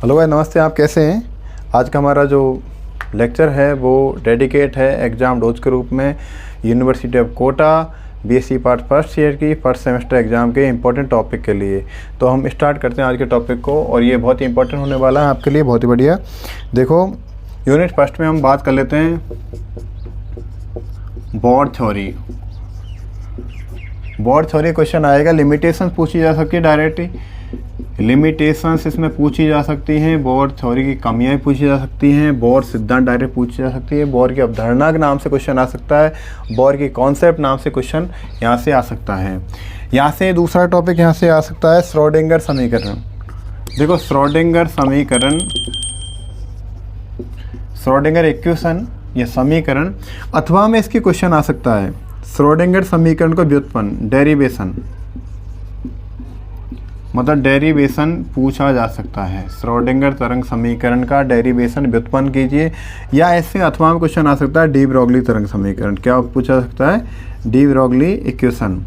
Hello भाई, नमस्ते। आप कैसे हैं? आज का हमारा जो लेक्चर है वो डेडिकेट है एग्ज़ाम डोज के रूप में university of Kota BSc part first year की फर्स्ट सेमेस्टर एग्ज़ाम के इंपॉर्टेंट टॉपिक के लिए। तो हम स्टार्ट करते हैं आज के टॉपिक को, और ये बहुत ही इंपॉर्टेंट होने वाला है आपके लिए, बहुत ही बढ़िया। देखो, यूनिट फर्स्ट में हम बात कर लेते हैं Bohr theory. Bohr theory question आएगा, लिमिटेशंस पूछी जा सकती है डायरेक्टली, लिमिटेशंस इसमें पूछी जा सकती हैं, बोर थ्योरी की कमियां पूछी जा सकती हैं, बोर सिद्धांत डायरेक्ट पूछी जा सकती है, बोर की अवधारणा के नाम से क्वेश्चन आ सकता है, बोर की कॉन्सेप्ट नाम से क्वेश्चन यहाँ से आ सकता है। यहाँ से दूसरा टॉपिक यहाँ से आ सकता है श्रोडिंगर समीकरण। देखो, श्रोडिंगर समीकरण, श्रोडिंगर इक्वेशन या समीकरण, अथवा में इसकी क्वेश्चन आ सकता है श्रोडिंगर समीकरण को व्युत्पन्न, डेरिवेशन, मतलब डेरिवेशन पूछा जा सकता है। श्रोडिंगर तरंग समीकरण का डेरिवेशन व्युत्पन्न कीजिए, या ऐसे अथवा में क्वेश्चन आ सकता है डी ब्रोगली तरंग समीकरण। क्या पूछा जा सकता है? De Broglie equation.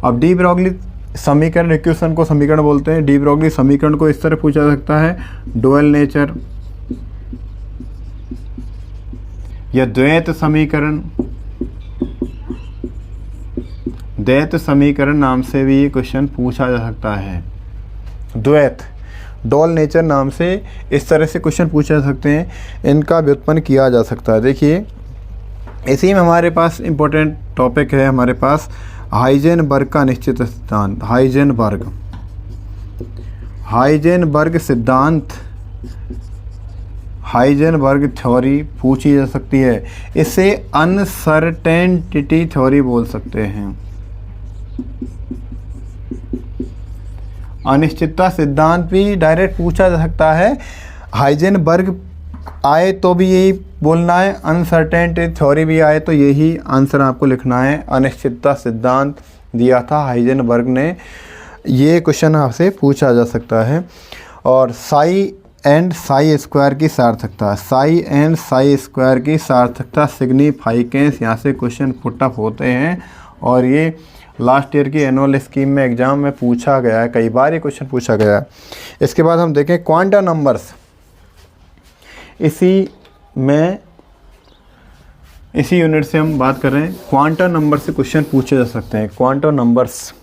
अब डी ब्रोगली समीकरण, इक्वेशन को समीकरण बोलते हैं। डी ब्रोगली समीकरण को इस तरह पूछा जा सकता है, डुअल नेचर या द्वैत समीकरण, द्वैत समीकरण नाम से भी ये क्वेश्चन पूछा जा सकता है। द्वैत, डॉल नेचर नाम से इस तरह से क्वेश्चन पूछे जा सकते हैं, इनका व्युत्पन्न किया जा सकता है। देखिए, इसी में हमारे पास इंपॉर्टेंट टॉपिक है हमारे पास हाइजेनबर्ग का निश्चित सिद्धांत। हाइजेनबर्ग सिद्धांत, हाइजेनबर्ग थ्योरी पूछी जा सकती है। इसे अनसर्टेनिटी थ्योरी बोल सकते हैं। अनिश्चितता सिद्धांत भी डायरेक्ट पूछा जा सकता है। हाइजेनबर्ग आए तो भी यही बोलना है, अनसर्टेनिटी थ्योरी भी आए तो यही आंसर आपको लिखना है। अनिश्चितता सिद्धांत दिया था हाइजेनबर्ग ने, ये क्वेश्चन आपसे पूछा जा सकता है। और साई एंड साई स्क्वायर की सार्थकता, साई एंड साई स्क्वायर की सार्थकता, सिग्निफिकेंस, यहाँ से क्वेश्चन पुटअप होते हैं, और ये लास्ट ईयर की एनुअल स्कीम में एग्जाम में पूछा गया है, कई बार ये क्वेश्चन पूछा गया है। इसके बाद हम देखें क्वांटम नंबर्स। इसी यूनिट से हम बात कर रहे हैं, क्वांटम नंबर से क्वेश्चन पूछे जा सकते हैं। क्वांटम नंबर्स,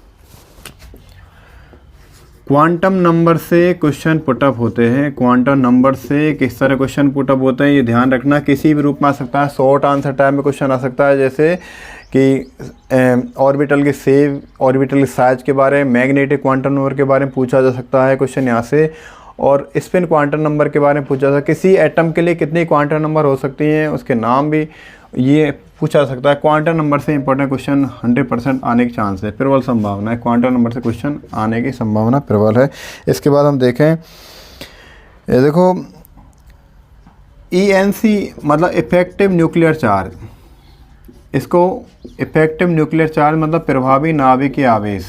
क्वांटम नंबर से क्वेश्चन पुटअप होते हैं। क्वांटम नंबर से किस तरह क्वेश्चन पुटअप होते हैं ये ध्यान रखना। किसी भी रूप में आ सकता है, शॉर्ट आंसर टाइप में क्वेश्चन आ सकता है, जैसे कि ऑर्बिटल के सेव, ऑर्बिटल के साइज के बारे में, मैग्नेटिक क्वांटम नंबर के बारे में पूछा जा सकता है क्वेश्चन यहाँ से, और स्पिन क्वांटम नंबर के बारे में पूछा जा सकता है। किसी एटम के लिए कितनी क्वांटम नंबर हो सकती हैं, उसके नाम भी ये पूछा जा सकता है। क्वांटम नंबर से इंपॉर्टेंट क्वेश्चन 100% आने की चांस है, प्रबल संभावना है, क्वांटम नंबर से क्वेश्चन आने की संभावना प्रबल है। इसके बाद हम देखें, ये देखो ENC मतलब इफेक्टिव न्यूक्लियर चार्ज। इसको इफेक्टिव न्यूक्लियर चार्ज मतलब प्रभावी नाभिकीय आवेश,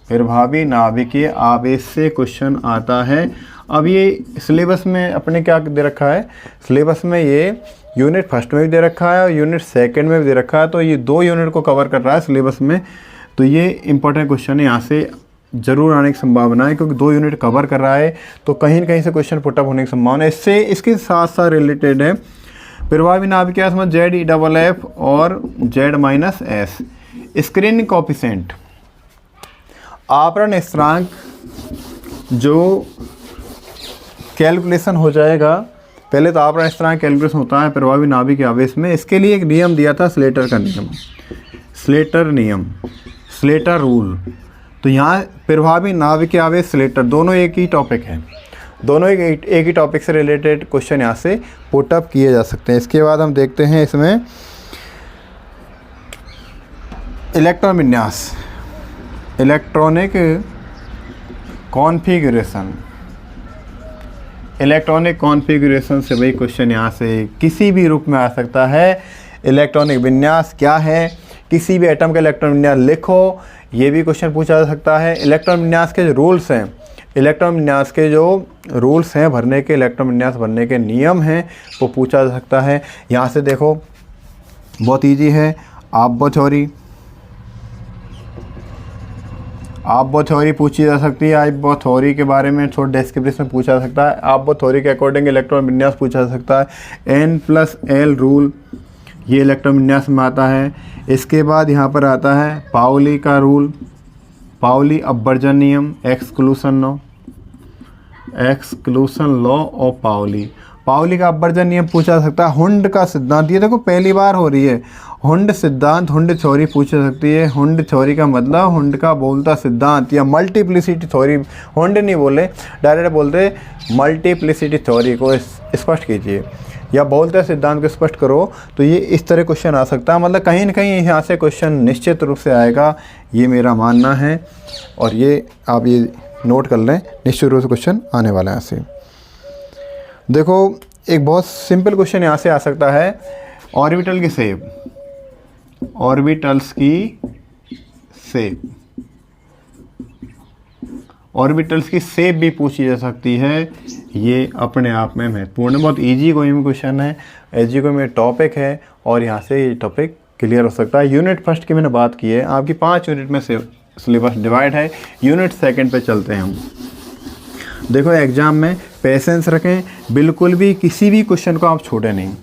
प्रभावी नाभिकीय आवेश से क्वेश्चन आता है। अब ये सिलेबस में अपने क्या दे रखा है, सिलेबस में ये यूनिट फर्स्ट में भी दे रखा है और यूनिट सेकंड में भी दे रखा है, तो ये 2 यूनिट को कवर कर रहा है सिलेबस में। तो ये इंपॉर्टेंट क्वेश्चन है, यहाँ से जरूर आने की संभावना है, क्योंकि 2 यूनिट कवर कर रहा है, तो कहीं न कहीं से क्वेश्चन पुटअप होने की संभावना है। इससे इसके साथ साथ रिलेटेड है प्रभावी नाभिकीय आवेश में ZeFF और Z-S। स्क्रीनिंग कोएफिशिएंट, आवरण स्थिरांक जो कैलकुलेशन हो जाएगा, पहले तो आवरण स्थिरांक कैलकुलेशन होता है प्रभावी नाभिकीय आवेश में। इसके लिए एक नियम दिया था, स्लेटर का नियम, स्लेटर नियम, स्लेटर रूल। तो यहाँ प्रभावी नाभिकीय आवेश, स्लेटर, दोनों एक ही टॉपिक है, दोनों एक ही टॉपिक से रिलेटेड क्वेश्चन यहाँ से पुटअप किए जा सकते हैं। इसके बाद हम देखते हैं इसमें इलेक्ट्रॉन विन्यास, इलेक्ट्रॉनिक कॉन्फ़िगरेशन, इलेक्ट्रॉनिक कॉन्फ़िगरेशन से वही क्वेश्चन यहाँ से किसी भी रूप में आ सकता है। इलेक्ट्रॉनिक विन्यास क्या है, किसी भी एटम का इलेक्ट्रॉन विन्यास लिखो, ये भी क्वेश्चन पूछा जा सकता है। इलेक्ट्रॉन विन्यास के जो रूल्स हैं, इलेक्ट्रॉन विन्यास के जो रूल्स हैं भरने के, इलेक्ट्रॉन विन्यास भरने के नियम हैं, वो पूछा जा सकता है। यहाँ से देखो, बहुत ईजी है। आब्बो थ्योरी, आबो थ्योरी पूछी जा सकती है। आबो थ्योरी के बारे में थोड़ा डिस्क्रिप्शन में पूछा जा सकता है। आबो थ्योरी के अकॉर्डिंग इलेक्ट्रॉन विन्यास पूछा जा सकता है। N+L रूल, ये इलेक्ट्रॉन विन्यास में आता है। इसके बाद यहाँ पर आता है पाउली का रूल, पाउली अपवर्जन नियम, exclusion law of Pauli. Pauli का अपवर्जन नियम पूछा जा सकता है। हुंड का सिद्धांत, ये देखो पहली बार हो रही है। हुंड सिद्धांत, हुंड थ्योरी पूछी जा सकती है। हुंड थ्योरी का मतलब हुंड का बोलता सिद्धांत या मल्टीप्लिसिटी थ्योरी। हुंड नहीं बोले, डायरेक्ट बोलते मल्टीप्लिसिटी थ्योरी को स्पष्ट कीजिए या बोलते सिद्धांत को स्पष्ट करो। तो ये इस तरह क्वेश्चन आ सकता है, मतलब कहीं ना कहीं यहाँ से क्वेश्चन निश्चित रूप से आएगा, ये मेरा मानना है। और ये आप ये नोट कर लें, निश्चित रूप से क्वेश्चन आने वाला है यहाँ से। देखो एक बहुत सिंपल क्वेश्चन यहाँ से आ सकता है, ऑर्बिटल की शेप, ऑर्बिटल्स की शेप, ऑर्बिटल्स की शेप भी पूछी जा सकती है। ये अपने आप में महत्वपूर्ण, बहुत इजी कोई में क्वेश्चन है, इजी कोई में टॉपिक है और यहाँ से ये टॉपिक क्लियर हो सकता है। यूनिट फर्स्ट की मैंने बात की है, आपकी 5 यूनिट में से सिलेबस डिवाइड है। यूनिट सेकंड पे चलते हैं हम। देखो एग्जाम में पेशेंस रखें, बिल्कुल भी किसी भी क्वेश्चन को आप छोड़े नहीं,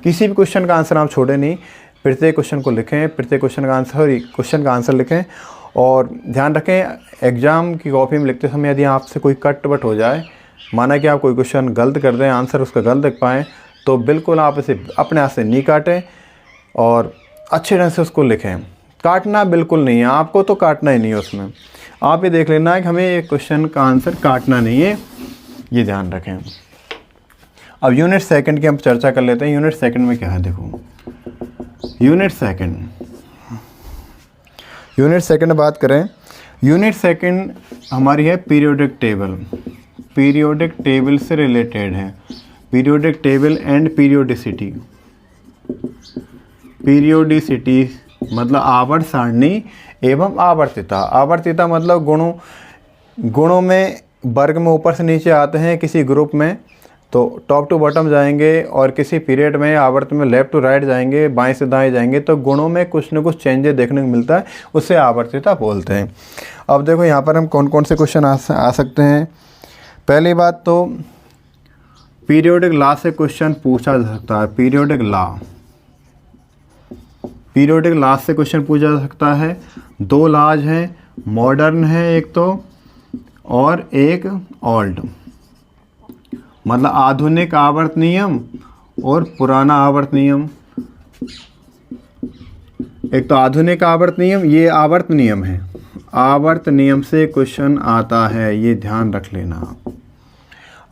किसी भी क्वेश्चन का आंसर आप छोड़े नहीं। प्रत्येक क्वेश्चन को लिखें, प्रत्येक क्वेश्चन का आंसर लिखें। और ध्यान रखें एग्ज़ाम की कॉपी में लिखते समय यदि आपसे कोई कट वट हो जाए, माना कि आप कोई क्वेश्चन गलत कर दें, आंसर उसका गलत लिख पाएँ, तो बिल्कुल आप इसे अपने हाथ से नहीं काटें और अच्छे ढंग से उसको लिखें। काटना बिल्कुल नहीं है, आपको तो काटना ही नहीं है उसमें। आप ये देख लेना है कि हमें ये क्वेश्चन का आंसर काटना नहीं है, ये ध्यान रखें। अब यूनिट सेकंड की हम चर्चा कर लेते हैं। यूनिट सेकंड में क्या है, देखो यूनिट सेकंड बात करें। यूनिट सेकंड हमारी है पीरियोडिक टेबल, पीरियोडिक टेबल से रिलेटेड है। Periodic table and periodicity, periodicity मतलब आवर्त सारणी एवं आवर्तिता। आवर्तिता मतलब गुणों में वर्ग में ऊपर से नीचे आते हैं किसी ग्रुप में, तो टॉप टू बॉटम जाएंगे और किसी पीरियड में आवर्त में लेफ्ट टू राइट जाएंगे, बाएं से दाएं जाएंगे, तो गुणों में कुछ न कुछ चेंजेस देखने को मिलता है, उससे आवर्तिता बोलते हैं। अब देखो यहाँ पर हम कौन कौन से क्वेश्चन आ सकते हैं। पहली बात तो पीरियोडिक लॉ से क्वेश्चन पूछा जा सकता है। पीरियोडिक लॉ से क्वेश्चन पूछा जा सकता है। 2 लॉज हैं, मॉडर्न है एक तो और एक ओल्ड, मतलब आधुनिक आवर्त नियम और पुराना आवर्त नियम। एक तो आधुनिक आवर्त नियम, ये आवर्त नियम है, आवर्त नियम से क्वेश्चन आता है, ये ध्यान रख लेना।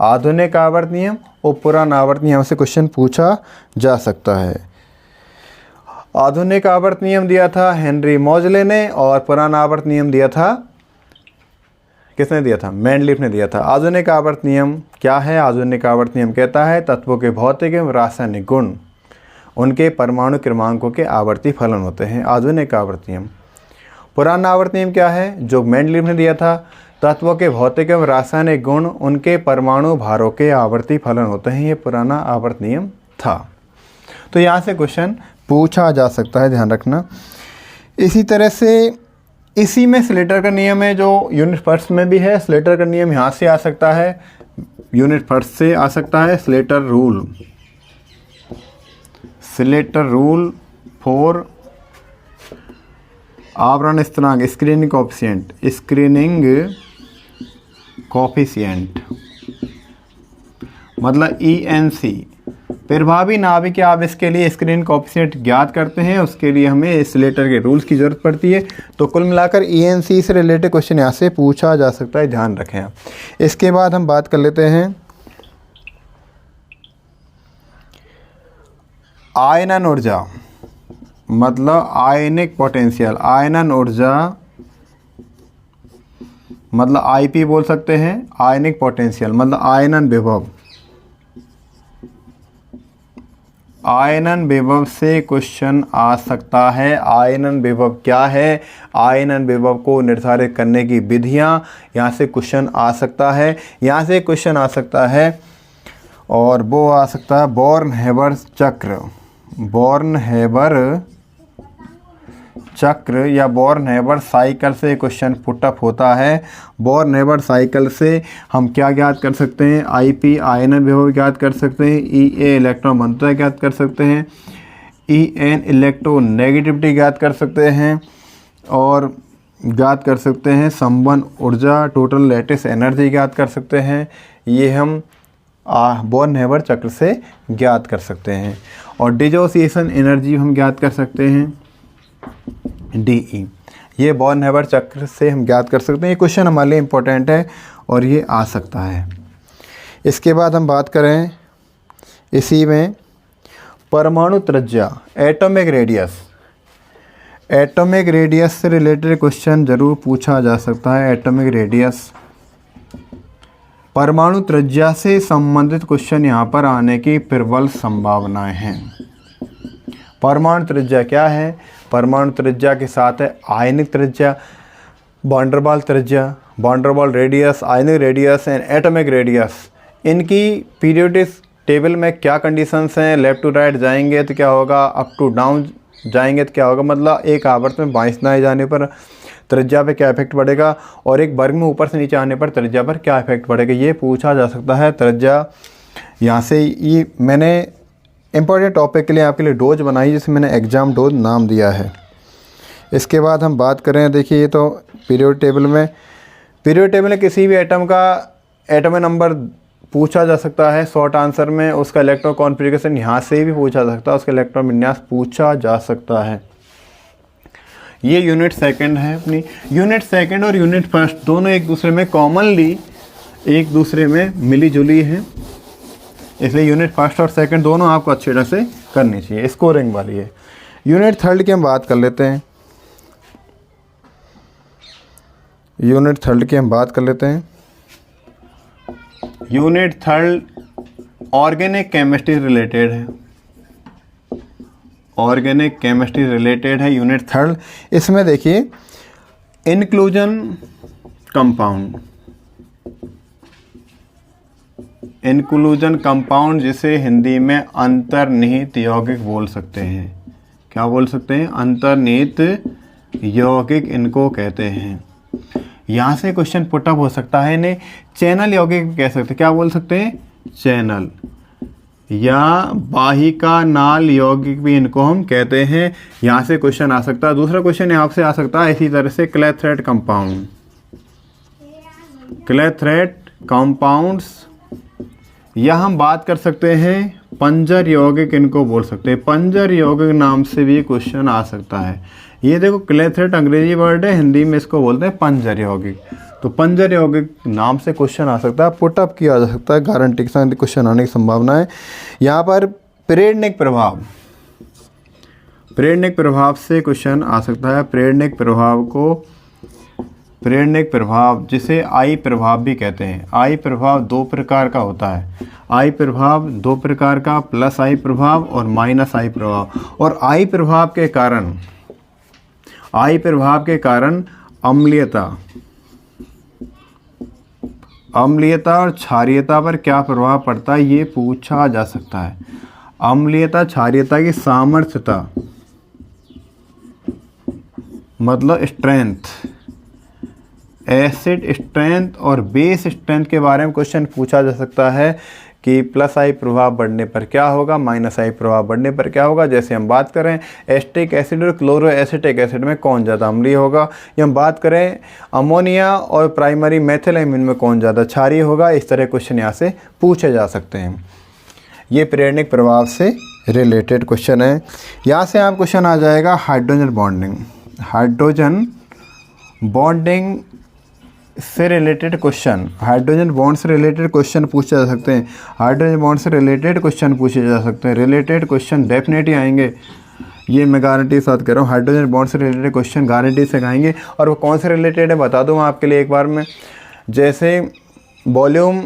आधुनिक आवर्त नियम और पुराना आवर्त नियम से क्वेश्चन पूछा जा सकता है। आधुनिक आवर्त नियम दिया था हेनरी मोजले ने और पुराना आवर्त नियम दिया था, किसने दिया था? मेंडलीफ ने दिया था। आधुनिक आवर्त नियम क्या है? आधुनिक आवर्त नियम कहता है तत्वों के भौतिक एवं रासायनिक गुण उनके परमाणु क्रमांकों के आवर्ती फलन होते हैं, आधुनिक आवर्त नियम। पुराना आवर्त नियम क्या है? जो मेंडलीफ ने दिया था, तत्वों के भौतिक एवं रासायनिक गुण उनके परमाणु भारों के आवर्ती फलन होते हैं, ये पुराना आवर्त नियम था। तो यहाँ से क्वेश्चन पूछा जा सकता है, ध्यान रखना। इसी तरह से इसी में स्लेटर का नियम है जो यूनिट फर्स्ट में भी है। स्लेटर का नियम यहाँ से आ सकता है, यूनिट फर्स्ट से आ सकता है। स्लेटर रूल फॉर आवरण स्थिरांक, स्क्रीनिंग कोफिशिएंट मतलब ENC। प्रभावी नाभिक आवेश के लिए स्क्रीनिंग कोफिशिएंट ज्ञात करते हैं, उसके लिए हमें स्लेटर के रूल्स की ज़रूरत पड़ती है। तो कुल मिलाकर ENC से रिलेटेड क्वेश्चन यहाँ से पूछा जा सकता है, ध्यान रखें आप। इसके बाद हम बात कर लेते हैं आयनन ऊर्जा, मतलब आयनिक पोटेंशियल। आयनन ऊर्जा मतलब IP बोल सकते हैं। आयनिक पोटेंशियल मतलब आयनन विभव। आयनन विभव से क्वेश्चन आ सकता है। आयनन विभव क्या है? आयनन विभव को निर्धारित करने की विधियां, यहाँ से क्वेश्चन आ सकता है। यहाँ से क्वेश्चन आ सकता है और वो आ सकता है बॉर्न-हेबर चक्र। बॉर्न-हेबर चक्र या बॉर्न-हेबर साइकिल से क्वेश्चन पुटअप होता है। बॉर्न-हेबर साइकिल से हम क्या ज्ञात कर सकते हैं? IP आयनन विभव ज्ञात कर सकते हैं, EA इलेक्ट्रॉन घनत्व ज्ञात कर सकते हैं, EN इलेक्ट्रोनेगेटिविटी ज्ञात कर सकते हैं और ज्ञात कर सकते हैं संवन ऊर्जा टोटल लैटिस एनर्जी ज्ञात कर सकते हैं। ये हम बॉर्न-हेबर चक्र से ज्ञात कर सकते हैं। और डिसोसिएशन एनर्जी हम ज्ञात कर सकते हैं DE। ये बॉर्न-हेबर चक्र से हम ज्ञात कर सकते हैं। ये क्वेश्चन हमारे लिए इम्पोर्टेंट है और ये आ सकता है। इसके बाद हम बात करें इसी में परमाणु त्रिज्या, एटॉमिक रेडियस। एटॉमिक रेडियस से रिलेटेड क्वेश्चन ज़रूर पूछा जा सकता है। एटॉमिक रेडियस, परमाणु त्रिज्या से संबंधित क्वेश्चन यहाँ पर आने की प्रबल संभावनाएं हैं। परमाणु त्रिज्या क्या है? परमाणु त्रिज्या के साथ है आयनिक त्रिज्या, वैन-डर-वाल त्रिज्या, वैन-डर-वाल रेडियस, आयनिक रेडियस एंड एटॉमिक रेडियस। इनकी पीरियोडिक टेबल में क्या कंडीशंस हैं? लेफ्ट टू राइट जाएंगे तो क्या होगा, अप टू डाउन जाएंगे तो क्या होगा, मतलब एक आवर्त में बाईं दाएं जाने पर त्रिज्या पे क्या इफेक्ट पड़ेगा और एक वर्ग में ऊपर से नीचे आने पर त्रिज्या पर क्या इफेक्ट पड़ेगा, ये पूछा जा सकता है। त्रिज्या यहाँ से ये मैंने इम्पोर्टेंट टॉपिक के लिए आपके लिए डोज बनाई जिसे मैंने एग्ज़ाम डोज नाम दिया है। इसके बाद हम बात करें, देखिए ये तो पीरियड टेबल में किसी भी एटम का एटॉमिक नंबर पूछा जा सकता है शॉर्ट आंसर में। उसका इलेक्ट्रॉन कॉन्फ़िगरेशन यहाँ से भी पूछा जा सकता है, उसका इलेक्ट्रॉन विन्यास पूछा जा सकता है। ये यूनिट सेकंड है अपनी। यूनिट सेकंड और यूनिट फर्स्ट दोनों एक दूसरे में कॉमनली एक दूसरे में मिली जुली हैं, इसलिए यूनिट फर्स्ट और सेकंड दोनों आपको अच्छी तरह से करनी चाहिए, स्कोरिंग वाली है। यूनिट थर्ड की हम बात कर लेते हैं। यूनिट थर्ड की हम बात कर लेते हैं। Unit third organic chemistry related है। ऑर्गेनिक केमिस्ट्री रिलेटेड है यूनिट थर्ड। इसमें देखिए इंक्लूजन कंपाउंड, इंक्लूजन कंपाउंड जिसे हिंदी में अंतर्निहित यौगिक बोल सकते हैं। क्या बोल सकते हैं? अंतर्निहित यौगिक इनको कहते हैं। यहाँ से क्वेश्चन पुटअप हो सकता है। इन्हें चैनल यौगिक भी कह सकते हैं। क्या बोल सकते हैं? चैनल या बाहिका नाल यौगिक भी इनको हम कहते हैं। यहाँ से क्वेश्चन आ सकता है। दूसरा क्वेश्चन यहाँ से आ सकता है इसी तरह से क्लेथरेट कंपाउंड, क्लेथरेट कंपाउंड्स, या हम बात कर सकते हैं पंजर यौगिक इनको बोल सकते हैं। पंजर यौगिक नाम से भी क्वेश्चन आ सकता है। ये देखो क्लेथरेट अंग्रेजी वर्ड है, हिंदी में इसको बोलते हैं पंजर यौगिक। तो पंजर यौगिक नाम से क्वेश्चन आ सकता है, पुटअप किया जा सकता है, गारंटी के साथ क्वेश्चन आने की संभावना है। यहाँ पर प्रेरणिक प्रभाव, प्रेरणिक प्रभाव से क्वेश्चन आ सकता है। प्रेरणिक प्रभाव को, प्रेरणिक प्रभाव जिसे आई प्रभाव भी कहते हैं। आई प्रभाव दो प्रकार का होता है। आई प्रभाव दो प्रकार का, प्लस आई प्रभाव और माइनस आई प्रभाव। और आई प्रभाव के कारण, आई प्रभाव के कारण अम्लीयता, अम्लीयता और क्षारीयता पर क्या प्रभाव पड़ता है ये पूछा जा सकता है। अम्लीयता क्षारीयता की सामर्थ्यता मतलब स्ट्रेंथ, एसिड स्ट्रेंथ और बेस स्ट्रेंथ के बारे में क्वेश्चन पूछा जा सकता है कि प्लस आई प्रभाव बढ़ने पर क्या होगा, माइनस आई प्रभाव बढ़ने पर क्या होगा। जैसे हम बात करें एस्टिक एसिड और क्लोरो एसिटिक एसिड में कौन ज़्यादा अम्लीय होगा, या हम बात करें अमोनिया और प्राइमरी मेथिलामीन में कौन ज़्यादा क्षारीय होगा। इस तरह क्वेश्चन यहाँ से पूछे जा सकते हैं। ये प्रेरणिक प्रभाव से रिलेटेड क्वेश्चन है। यहाँ से आप क्वेश्चन आ जाएगा हाइड्रोजन बॉन्डिंग, हाइड्रोजन बॉन्डिंग से रिलेटेड क्वेश्चन, हाइड्रोजन बॉन्ड से रिलेटेड क्वेश्चन पूछे जा सकते हैं। हाइड्रोजन बॉन्ड से रिलेटेड क्वेश्चन पूछे जा सकते हैं। रिलेटेड क्वेश्चन डेफिनेटली आएंगे, ये मैं गारंटी के साथ कह रहा हूँ। हाइड्रोजन बॉन्ड से रिलेटेड क्वेश्चन गारंटी से आएंगे। और वो कौन से रिलेटेड है बता दूँ आपके लिए एक बार में। जैसे वॉल्यूम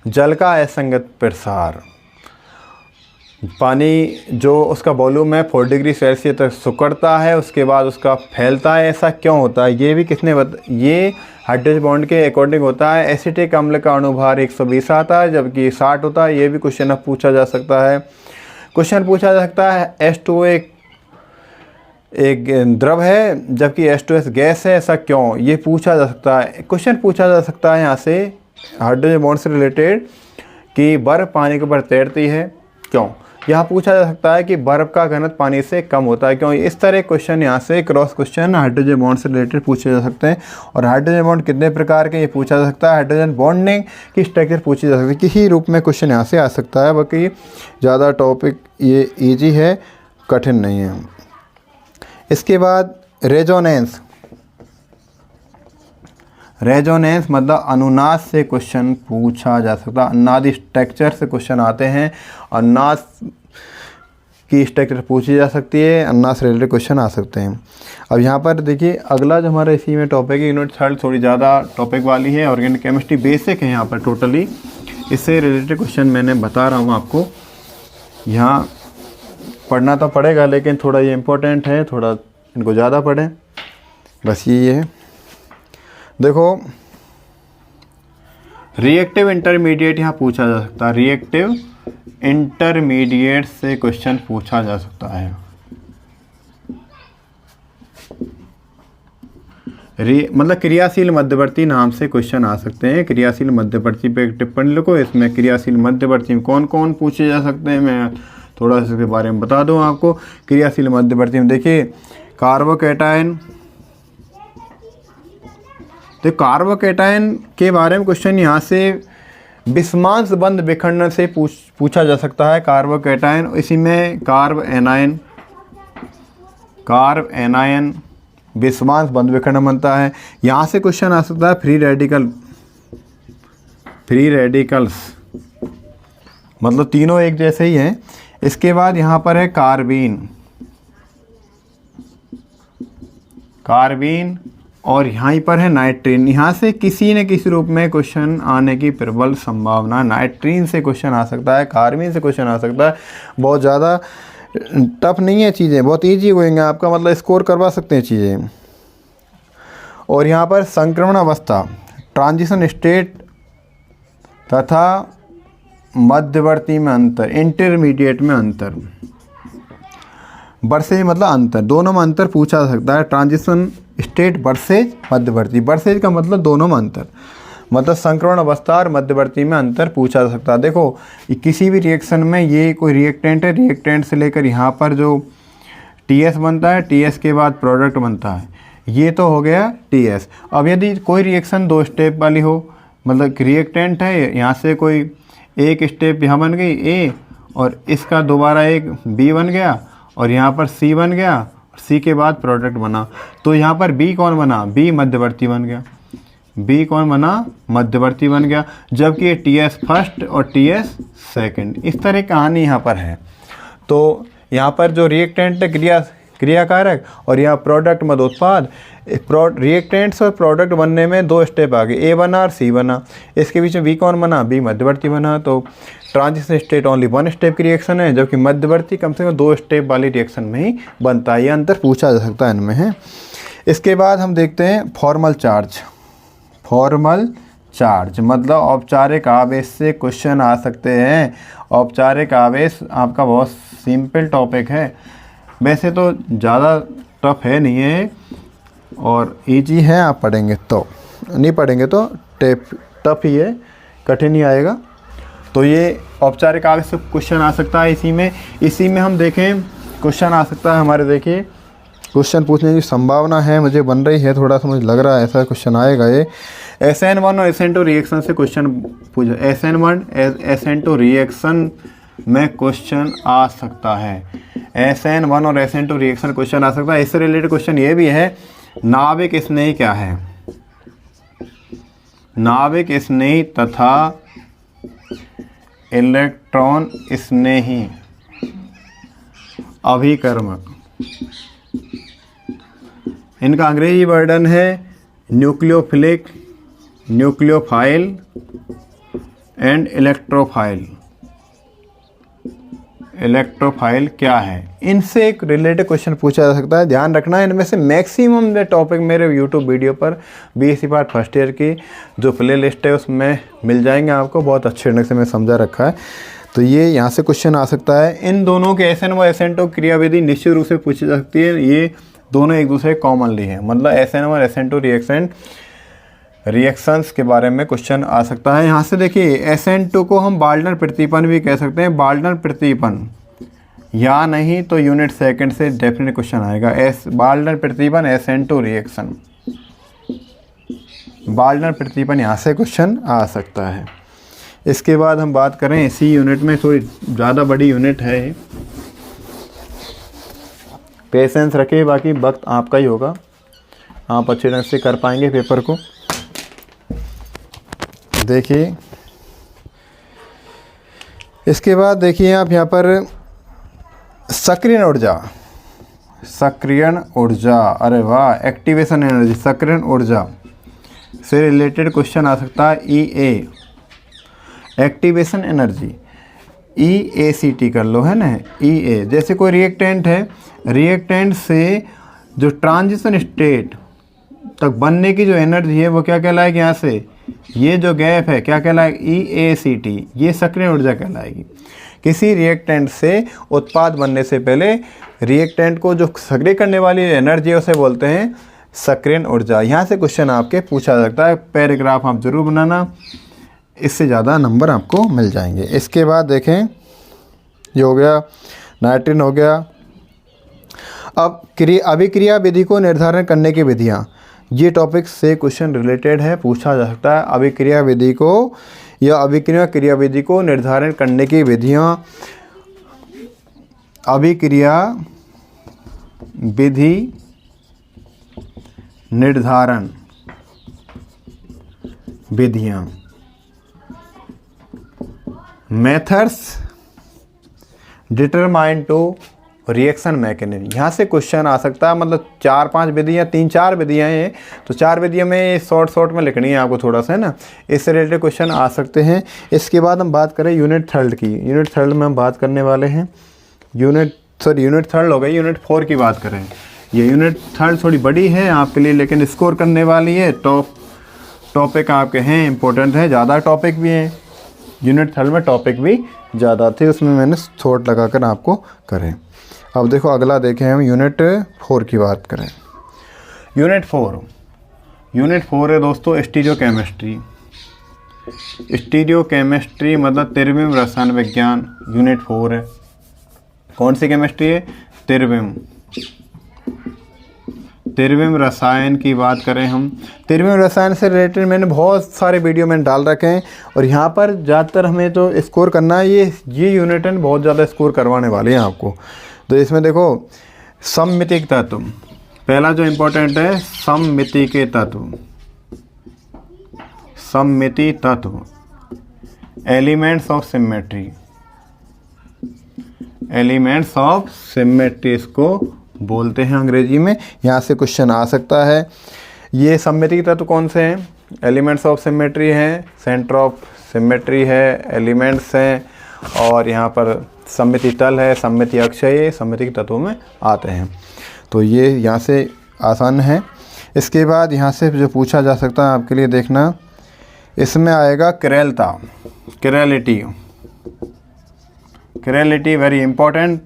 जल का असंगत प्रसार, पानी जो उसका वॉल्यूम है 4 डिग्री सेल्सियस तक सिकुड़ता है, उसके बाद उसका फैलता है। ऐसा क्यों होता है ये भी किसने ये हाइड्रोजन बॉन्ड के अकॉर्डिंग होता है। एसिटिक अम्ल का अणुभार 120 आता है जबकि 60 होता है। ये भी क्वेश्चन अब पूछा जा सकता है। क्वेश्चन पूछा जा सकता है H2O एक द्रव है जबकि H2S गैस है, ऐसा क्यों? ये पूछा जा सकता है, क्वेश्चन पूछा जा सकता है यहाँ से हाइड्रोजन बॉन्ड से रिलेटेड कि बर्फ़ पानी के ऊपर तैरती है, क्यों? यहाँ पूछा जा सकता है कि बर्फ़ का घनत्व पानी से कम होता है, क्यों? इस तरह क्वेश्चन यहाँ से क्रॉस क्वेश्चन हाइड्रोजन बॉन्ड से रिलेटेड पूछे जा सकते हैं। और हाइड्रोजन बॉन्ड कितने प्रकार के, ये पूछा जा सकता है। हाइड्रोजन बॉन्डिंग की स्ट्रक्चर पूछी जा सकती है, किसी रूप में क्वेश्चन यहाँ से आ सकता है। बाकी ज़्यादा टॉपिक ये ईजी है, कठिन नहीं है। इसके बाद रेजोनेंस। रेजोनेंस मतलब अनुनाद से क्वेश्चन पूछा जा सकता है। अनुनादी स्ट्रक्चर से क्वेश्चन आते हैं, अनुनाद की स्ट्रक्चर पूछी जा सकती है, अनुनाद से रिलेटेड क्वेश्चन आ सकते हैं। अब यहाँ पर देखिए अगला जो हमारा इसी में टॉपिक है, यूनिट 3 थोड़ी ज़्यादा टॉपिक वाली है, ऑर्गेनिक केमिस्ट्री बेसिक है यहाँ पर टोटली। इससे रिलेटेड क्वेश्चन मैंने बता रहा हूँ आपको, यहाँ पढ़ना तो पड़ेगा लेकिन थोड़ा ये इम्पोर्टेंट है, थोड़ा इनको ज़्यादा पढ़ें, बस ये है। देखो रिएक्टिव इंटरमीडिएट यहाँ पूछा जा सकता है, रिएक्टिव इंटरमीडिएट से क्वेश्चन पूछा जा सकता है। मतलब क्रियाशील मध्यवर्ती नाम से क्वेश्चन आ सकते हैं। क्रियाशील मध्यवर्ती पे एक टिप्पणी लिखो, इसमें क्रियाशील मध्यवर्ती में कौन कौन पूछे जा सकते हैं, मैं थोड़ा सा इसके बारे में बता दूं आपको। क्रियाशील मध्यवर्ती में देखिए कार्बोकैटायन, तो कार्बोकैटायन के बारे में क्वेश्चन यहाँ से विषमांश बंध विखंडन से पूछा जा सकता है। कार्बोकैटायन, इसी में कार्ब एनायन विषमांश बंध विखंडन बनता है। यहाँ से क्वेश्चन आ सकता है फ्री रेडिकल्स, मतलब तीनों एक जैसे ही हैं। इसके बाद यहाँ पर है कार्बीन और यहाँ पर है नाइट्रीन। यहाँ से किसी न किसी रूप में क्वेश्चन आने की प्रबल संभावना। नाइट्रीन से क्वेश्चन आ सकता है, कार्बीन से क्वेश्चन आ सकता है। बहुत ज़्यादा टफ नहीं है चीज़ें, बहुत ईजी होंगे आपका, मतलब स्कोर करवा सकते हैं चीज़ें। और यहाँ पर संक्रमण अवस्था, ट्रांजिशन स्टेट तथा मध्यवर्ती में अंतर, इंटरमीडिएट में अंतर, वर्सेज मतलब अंतर, दोनों में अंतर पूछा जा सकता है। ट्रांजिशन स्टेट वर्सेज मध्यवर्ती, वर्सेज का मतलब दोनों में अंतर, मतलब संक्रमण अवस्था और मध्यवर्ती में अंतर पूछा जा सकता है। देखो किसी भी रिएक्शन में ये कोई रिएक्टेंट है, रिएक्टेंट से लेकर यहाँ पर जो TS बनता है, TS के बाद प्रोडक्ट बनता है, ये तो हो गया TS। अब यदि कोई रिएक्शन 2 स्टेप वाली हो, मतलब रिएक्टेंट है, यहाँ से कोई एक स्टेप यहाँ बन गई A और इसका दोबारा एक B बन गया और यहाँ पर C बन गया, C के बाद प्रोडक्ट बना, तो यहाँ पर B कौन बना, B मध्यवर्ती बन गया, B कौन बना, मध्यवर्ती बन गया, जबकि ये TS फर्स्ट और TS सेकंड। इस तरह कहानी यहाँ पर है। तो यहाँ पर जो रिएक्टेंट क्रियाकारक और यहाँ प्रोडक्ट मद उत्पाद, रिएक्टेंट्स और प्रोडक्ट बनने में 2 स्टेप आ गए, A बना और C बना, इसके बीच में B कौन बना, B मध्यवर्ती बना। तो ट्रांजिशन स्टेट ओनली 1 स्टेप की रिएक्शन है, जबकि मध्यवर्ती कम से कम 2 स्टेप वाली रिएक्शन में ही बनता है। ये अंतर पूछा जा सकता है इनमें है। इसके बाद हम देखते हैं फॉर्मल चार्ज। फॉर्मल चार्ज मतलब औपचारिक आवेश से क्वेश्चन आ सकते हैं। औपचारिक आवेश आपका बहुत सिंपल टॉपिक है, वैसे तो ज़्यादा टफ है नहीं है और इजी है, आप पढ़ेंगे तो, नहीं पढ़ेंगे तो टफ ही है, कठिन ही आएगा। तो ये औपचारिक आवेश से क्वेश्चन आ सकता है। इसी में हम देखें क्वेश्चन आ सकता है हमारे, देखिए क्वेश्चन पूछने की संभावना है, मुझे बन रही है, थोड़ा सा मुझे लग रहा है ऐसा क्वेश्चन आएगा। ये SN1 और SN2 रिएक्शन से क्वेश्चन पूछा, SN1 SN2 रिएक्शन में क्वेश्चन आ सकता है। SN1 और SN2 रिएक्शन क्वेश्चन आ सकता है। इससे रिलेटेड क्वेश्चन ये भी है, नाभिक स्नेही क्या है, नाभिक स्नेही तथा इलेक्ट्रॉन स्नेही अभिकर्मक, इनका अंग्रेजी वर्णन है nucleophilic, nucleophile and electrophile. Electrophile क्या है, इनसे एक रिलेटेड क्वेश्चन पूछा जा सकता है। ध्यान रखना है इनमें से मैक्सिमम टॉपिक मेरे यूट्यूब वीडियो पर BSc पार्ट फर्स्ट ईयर की जो प्ले लिस्ट है उसमें मिल जाएंगे आपको, बहुत अच्छे ढंग से मैं समझा रखा है। तो ये यहाँ से क्वेश्चन आ सकता है। इन दोनों के SN व SN2 क्रियाविधि निश्चित रूप से पूछी जा सकती है। ये दोनों एक दूसरे कॉमनली हैं, मतलब SN और SN2 रिएक्शंस के बारे में क्वेश्चन आ सकता है। यहाँ से देखिए SN2 को हम बाल्डनर प्रतीपन भी कह सकते हैं, बाल्डनर प्रतीपन, या नहीं तो यूनिट सेकंड से डेफिनेट क्वेश्चन आएगा। बाल्डनर प्रतीपन SN2 रिएक्शन, बाल्डनर प्रतीपन यहाँ से क्वेश्चन आ सकता है। इसके बाद हम बात करें इसी यूनिट में, थोड़ी ज़्यादा बड़ी यूनिट है, पेशेंस रखिए, बाकी वक्त आपका ही होगा, आप अच्छे ढंग से कर पाएंगे पेपर को। देखिए इसके बाद देखिए आप यहाँ पर सक्रियण ऊर्जा, सक्रियण ऊर्जा, अरे वाह, एक्टिवेशन एनर्जी, सक्रियण ऊर्जा से रिलेटेड क्वेश्चन आ सकता है। EA एक्टिवेशन एनर्जी, EACT कर लो, है ना। EA जैसे कोई रिएक्टेंट है, रिएक्टेंट से जो ट्रांजिशन स्टेट तक बनने की जो एनर्जी है वो क्या कहलाएगी, यहाँ से ये जो गैप है क्या कहलाएगी, EACT, ये सक्रिय ऊर्जा कहलाएगी। किसी रिएक्टेंट से उत्पाद बनने से पहले रिएक्टेंट को जो सक्रिय करने वाली एनर्जी है उसे बोलते हैं सक्रियण ऊर्जा। यहाँ से क्वेश्चन आपके पूछा जा सकता है, पैराग्राफ आप जरूर बनाना, इससे ज़्यादा नंबर आपको मिल जाएंगे। इसके बाद देखें ये हो गया नाइट्रिन हो गया। अब अभिक्रिया विधि को निर्धारण करने की विधियाँ, ये टॉपिक से क्वेश्चन रिलेटेड है, पूछा जा सकता है। अभिक्रिया विधि को या अभिक्रिया क्रियाविधि को निर्धारण करने की विधियाँ, अभिक्रिया विधि निर्धारण विधियाँ, methods determine to reaction mechanism, यहाँ से क्वेश्चन आ सकता है। मतलब 4-5 विधियाँ, 3-4 विधियाँ हैं, तो 4 विधियों में शॉर्ट में लिखनी है आपको थोड़ा सा, है ना, इससे रिलेटेड क्वेश्चन आ सकते हैं। इसके बाद हम बात करें यूनिट थर्ड की। यूनिट थर्ड में हम बात करने वाले हैं यूनिट थर्ड हो गई, यूनिट 4 की बात करें। ये यूनिट थर्ड थोड़ी बड़ी है आपके लिए, लेकिन स्कोर करने वाली है, टॉपिक आपके हैं, इंपॉर्टेंट है, ज़्यादा टॉपिक भी हैं। यूनिट थर्ड में टॉपिक भी ज़्यादा थे, उसमें मैंने थोट लगाकर आपको करें। अब देखो अगला देखें हम यूनिट 4 की बात करें। यूनिट 4 है दोस्तों स्टीरियोकेमिस्ट्री। स्टीरियोकेमिस्ट्री मतलब त्रिविम रसायन विज्ञान, यूनिट 4 है। कौन सी केमिस्ट्री है, त्रिविम रसायन की बात करें हम। त्रिविम रसायन से रिलेटेड मैंने बहुत सारे वीडियो मैंने डाल रखे हैं, और यहाँ पर ज़्यादातर हमें जो स्कोर करना है, ये यूनिट है बहुत ज़्यादा स्कोर करवाने वाले हैं आपको। तो इसमें देखो सममितिक तत्व, पहला जो इम्पोर्टेंट है सममिति के तत्व, सममिति तत्व, elements of symmetry, elements of symmetry इसको बोलते हैं अंग्रेजी में। यहाँ से क्वेश्चन आ सकता है। ये सममिति तत्व कौन से हैं, एलिमेंट्स ऑफ सिमेट्री हैं, सेंटर ऑफ सिमेट्री है, एलिमेंट्स हैं, और यहाँ पर सममिति तल है, सममिति अक्ष है, ये सममिति तत्वों में आते हैं। तो ये यहाँ से आसान है। इसके बाद यहाँ से जो पूछा जा सकता है आपके लिए देखना, इसमें आएगा किरलता, किरलिटी वेरी इंपॉर्टेंट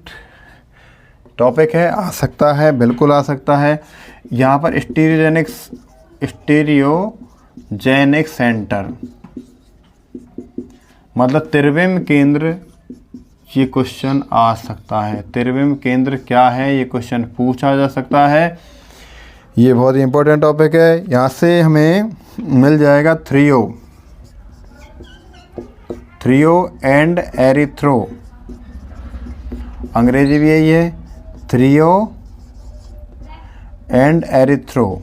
टॉपिक है, आ सकता है, बिल्कुल आ सकता है। यहाँ पर स्टीरियोजेनिक सेंटर मतलब त्रिविम केंद्र, ये क्वेश्चन आ सकता है। त्रिविम केंद्र क्या है, ये क्वेश्चन पूछा जा सकता है। ये बहुत ही इंपॉर्टेंट टॉपिक है। यहाँ से हमें मिल जाएगा थ्रियो एंड एरिथ्रो, अंग्रेजी भी यही है, थ्रियो एंड एरिथ्रो।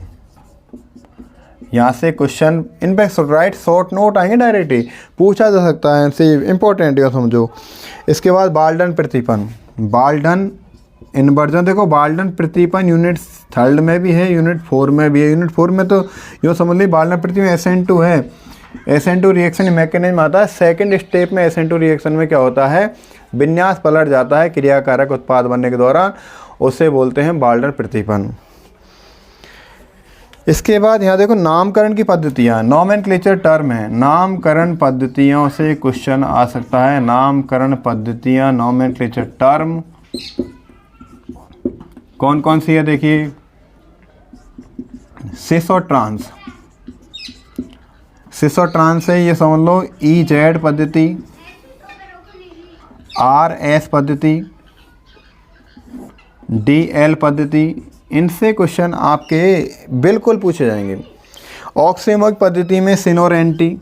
यहाँ से क्वेश्चन इन पे राइट शॉर्ट नोट आएंगे, डायरेक्टली पूछा जा सकता है, इनसे इंपॉर्टेंट है समझो। इसके बाद बाल्डन प्रतिपन, बाल्डन इन्वर्जन, देखो बाल्डन प्रतिपन यूनिट 3 में भी है, यूनिट 4 में भी है। यूनिट 4 में तो यूँ समझ ली बाल्डन प्रतिपन SN2 है, SN2 रिएक्शन मैकेनिज्म आता है। सेकेंड स्टेप में SN2 रिएक्शन में क्या होता है, विन्यास पलट जाता है क्रियाकारक उत्पाद बनने के दौरान, उसे बोलते हैं बाल्डन प्रतिपन। इसके बाद यहाँ देखो नामकरण की पद्धतियाँ, नॉमेनक्लेचर टर्म है, नामकरण पद्धतियों से क्वेश्चन आ सकता है। नामकरण पद्धतियाँ, नॉमेनक्लेचर टर्म कौन कौन सी है देखिए, सिस और ट्रांस। सिस और ट्रांस है, ये समझ लो EZ पद्धति, RS पद्धति, DL पद्धति, इनसे क्वेश्चन आपके बिल्कुल पूछे जाएंगे। ऑक्सीमोर्फ पद्धति में सिन और एंटी,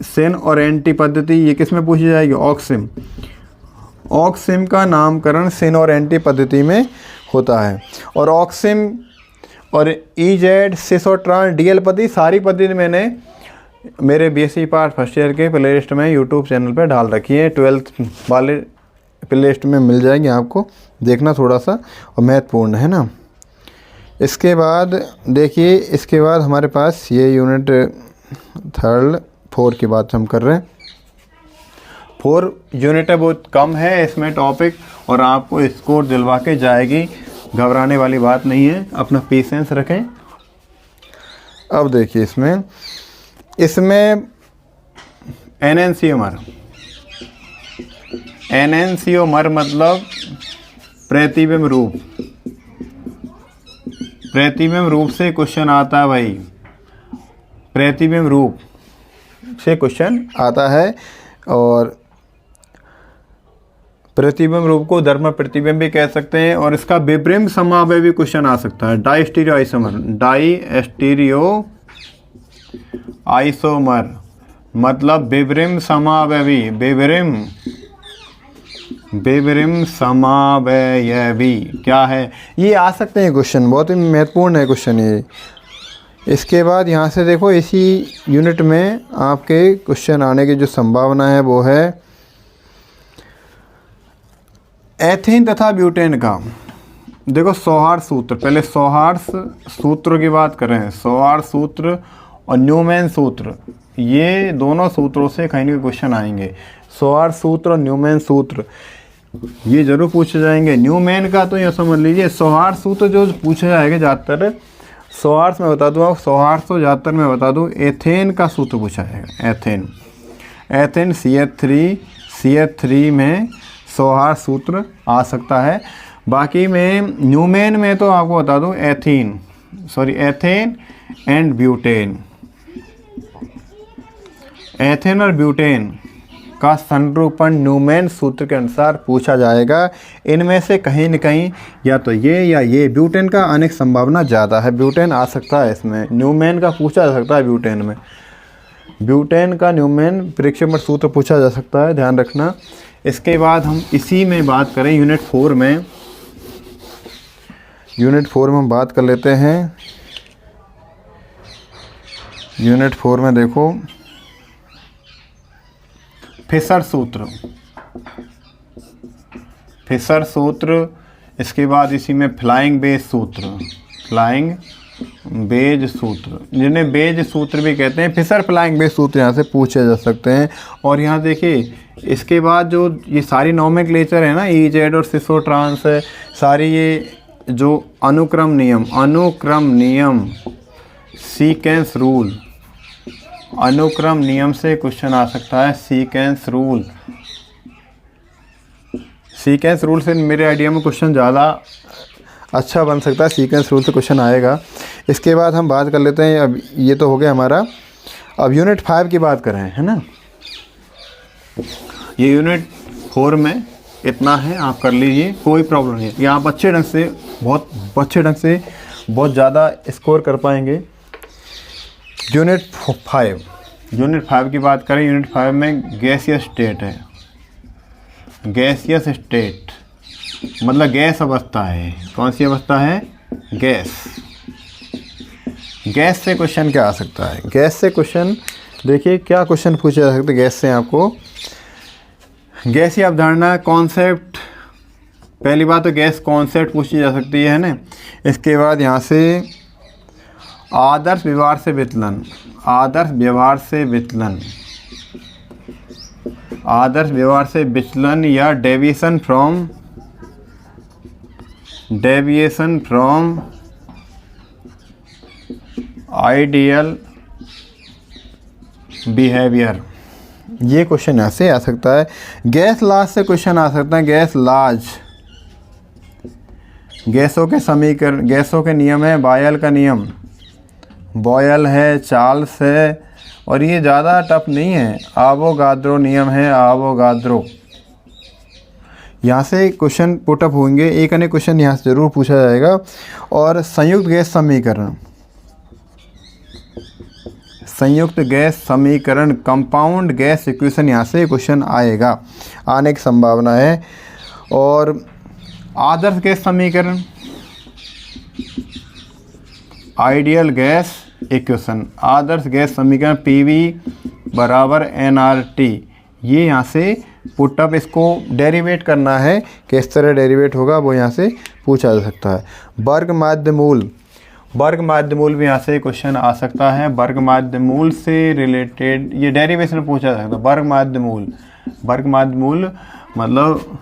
सिन और एंटी पद्धति ये किस में पूछी जाएगी, ऑक्सिम। ऑक्सिम का नामकरण सिन और एंटी पद्धति में होता है। और ऑक्सिम और EZ, सिस और ट्रांस, DL पद्धति, सारी पद्धति मैंने मेरे BSc पार्ट फर्स्ट ईयर के प्ले लिस्ट में यूट्यूब चैनल पर डाल रखी है। 12th वाले प्ले लिस्ट में मिल जाएगी आपको, देखना थोड़ा सा और महत्वपूर्ण है ना। इसके बाद देखिए, इसके बाद हमारे पास ये यूनिट 4 की बात हम कर रहे हैं। 4 यूनिट है, बहुत कम है इसमें टॉपिक और आपको स्कोर दिलवा के जाएगी, घबराने वाली बात नहीं है, अपना पेशेंस रखें। अब देखिए इसमें एनेंसियोमर मतलब प्रतिबिंब रूप, प्रतिबिंब रूप से क्वेश्चन आता है भाई, प्रतिबिंब रूप से क्वेश्चन आता है। और प्रतिबिंब रूप को धर्म प्रतिबिंब भी कह सकते हैं। और इसका विब्रिम समावय भी क्वेश्चन आ सकता है, डाइस्टीरियो आइसोमर, डाइस्टीरियो आइसोमर मतलब विब्रिम समावयवी, विब्रिम समावयवी क्या है, ये आ सकते हैं क्वेश्चन, बहुत ही महत्वपूर्ण है क्वेश्चन ये। इसके बाद यहाँ से देखो, इसी यूनिट में आपके क्वेश्चन आने की जो संभावना है वो है एथेन तथा ब्यूटेन का। देखो सौहार्द सूत्र, पहले सौहार्द सूत्र की बात करें, सौहार्द सूत्र और न्यूमैन सूत्र, ये दोनों सूत्रों से कहीं ना क्वेश्चन आएंगे। सौहार्द सूत्र और न्यूमैन सूत्र ये जरूर पूछे जाएंगे। न्यूमैन का तो ये समझ लीजिए, सौहार्द सूत्र जो पूछा जाएगा ज़्यादातर, सौहार्द में बता दूँ आप, सौहार्द तो ज़्यादातर मैं बता दूँ एथेन का सूत्र पूछा जाएगा। एथेन CH3 में सौहार्द सूत्र आ सकता है। बाकी में न्यूमैन में तो आपको बता दूँ एथेन एंड ब्यूटेन, एथेन और ब्यूटेन का संरूपण न्यूमैन सूत्र के अनुसार पूछा जाएगा। इनमें से कहीं न कहीं या तो ये या ये, ब्यूटेन का आने की संभावना ज़्यादा है, ब्यूटेन आ सकता है इसमें। न्यूमैन का पूछा जा सकता है ब्यूटेन में, ब्यूटेन का न्यूमैन परीक्षण सूत्र पूछा जा सकता है, ध्यान रखना। इसके बाद हम इसी में बात करें यूनिट 4 में, यूनिट 4 में हम बात कर लेते हैं। यूनिट 4 में देखो फिशर सूत्र, इसके बाद इसी में फ्लाइंग बेज सूत्र, जिन्हें बेज सूत्र भी कहते हैं। फिशर फ्लाइंग बेज सूत्र यहाँ से पूछे जा सकते हैं। और यहाँ देखिए, इसके बाद जो ये सारी नॉमेनक्लेचर है ना, EZ और सिस और ट्रांस है, सारी ये जो अनुक्रम नियम सीक्वेंस रूल, अनुक्रम नियम से क्वेश्चन आ सकता है। सीक्वेंस रूल से मेरे आइडिया में क्वेश्चन ज़्यादा अच्छा बन सकता है, सीक्वेंस रूल से क्वेश्चन आएगा। इसके बाद हम बात कर लेते हैं, अब ये तो हो गया हमारा, अब यूनिट 5 की बात करें, है ना। ये यूनिट 4 में इतना है, आप कर लीजिए, कोई प्रॉब्लम नहीं है। ये आप अच्छे ढंग से बहुत ज़्यादा स्कोर कर पाएंगे। यूनिट 5 की बात करें, यूनिट 5 में गैसियस स्टेट है। गैसियस स्टेट मतलब गैस अवस्था है। कौन सी अवस्था है? गैस। गैस से क्वेश्चन क्या आ सकता है? गैस से क्वेश्चन देखिए क्या क्वेश्चन पूछे जा सकते हैं गैस से आपको। गैसीय अवधारणा कॉन्सेप्ट, पहली बात तो गैस कॉन्सेप्ट पूछी जा सकती है ना। इसके बाद यहाँ से आदर्श व्यवहार से विचलन, आदर्श व्यवहार से विचलन या डेविएशन फ्रॉम आइडियल बिहेवियर, ये क्वेश्चन यहाँ से आ सकता है। गैस लाज से क्वेश्चन आ सकता है। गैस लाज, गैसों के समीकरण, गैसों के नियम है बॉयल का नियम, बॉयल है, चार्ल्स है, और ये ज़्यादा टफ नहीं है, आवोगाद्रो नियम है, आवोगाद्रो। यहाँ से क्वेश्चन पुटअप होंगे, एक अन्य क्वेश्चन यहाँ से ज़रूर पूछा जाएगा। और संयुक्त गैस समीकरण, संयुक्त गैस समीकरण, कंपाउंड गैस इक्वेशन, यहाँ से क्वेश्चन आएगा, आने की संभावना है। और आदर्श गैस समीकरण, आइडियल गैस इक्वेशन, आदर्श गैस समीकरण PV बराबर nRT, ये यहाँ से पुटअप, इसको डेरिवेट करना है, किस तरह डेरिवेट होगा वो यहाँ से पूछा जा सकता है। वर्ग माध्य मूल, वर्ग माध्य मूल भी यहाँ से क्वेश्चन आ सकता है। वर्ग माध्य मूल से रिलेटेड ये डेरिवेशन पूछा जा सकता है। वर्ग माध्य मूल, वर्ग माध्य मूल मतलब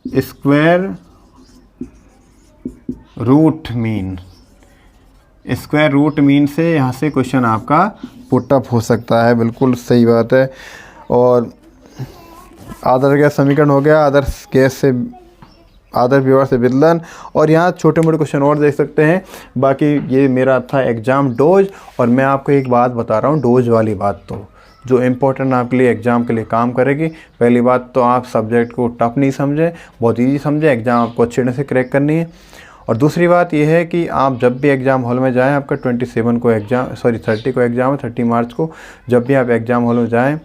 square root mean, square root mean से यहाँ से क्वेश्चन आपका पुटअप हो सकता है, बिल्कुल सही बात है। और आदर्श गैस समीकरण हो गया, आदर्श गैस से, आदर्श व्यवहार से विदलन, और यहाँ छोटे मोटे क्वेश्चन और देख सकते हैं। बाकी ये मेरा था एग्ज़ाम डोज, और मैं आपको एक बात बता रहा हूँ, डोज वाली बात तो जो इम्पोर्टेंट आपके लिए एग्ज़ाम के लिए काम करेगी। पहली बात तो आप सब्जेक्ट को टफ नहीं समझें, बहुत ईजी समझें, एग्ज़ाम आपको अच्छे ढंग से क्रैक करनी है। और दूसरी बात यह है कि आप जब भी एग्ज़ाम हॉल में जाएं, आपका 27 को एग्ज़ाम, 30 को एग्ज़ाम है, 30 मार्च को, जब भी आप एग्ज़ाम हॉल में जाएं,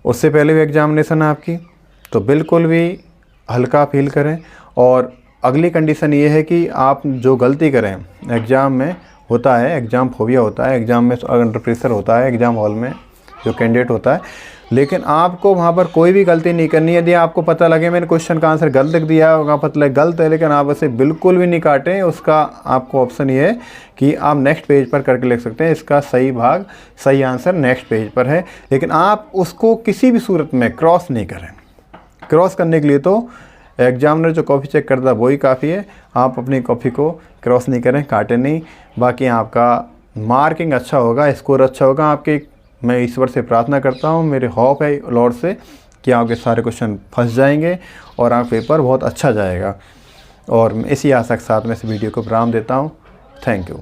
उससे पहले भी एग्ज़ामिनेशन है आपकी, तो बिल्कुल भी हल्का फील करें। और अगली कंडीशन ये है कि आप जो गलती करें एग्ज़ाम में, होता है एग्ज़ाम फोबिया होता है, एग्ज़ाम में अंडर प्रेशर होता है एग्ज़ाम हॉल में जो कैंडिडेट होता है, लेकिन आपको वहाँ पर कोई भी गलती नहीं करनी है। यदि आपको पता लगे मैंने क्वेश्चन का आंसर गलत लिख दिया, वहाँ पता लगे गलत है, लेकिन आप उसे बिल्कुल भी नहीं काटें, उसका आपको ऑप्शन ये है कि आप नेक्स्ट पेज पर करके लिख सकते हैं, इसका सही भाग, सही आंसर नेक्स्ट पेज पर है, लेकिन आप उसको किसी भी सूरत में क्रॉस नहीं करें। क्रॉस करने के लिए तो एग्जामिनर जो कॉपी चेक करता है वही काफ़ी है, आप अपनी कॉपी को क्रॉस नहीं करें, काटें नहीं। बाकी आपका मार्किंग अच्छा होगा, स्कोर अच्छा होगा आपके। मैं ईश्वर से प्रार्थना करता हूँ, मेरे होप है लॉर्ड से कि आपके सारे क्वेश्चन फंस जाएंगे और आपका पेपर बहुत अच्छा जाएगा। और इसी आशा के साथ मैं इस वीडियो को विराम देता हूँ। Thank you.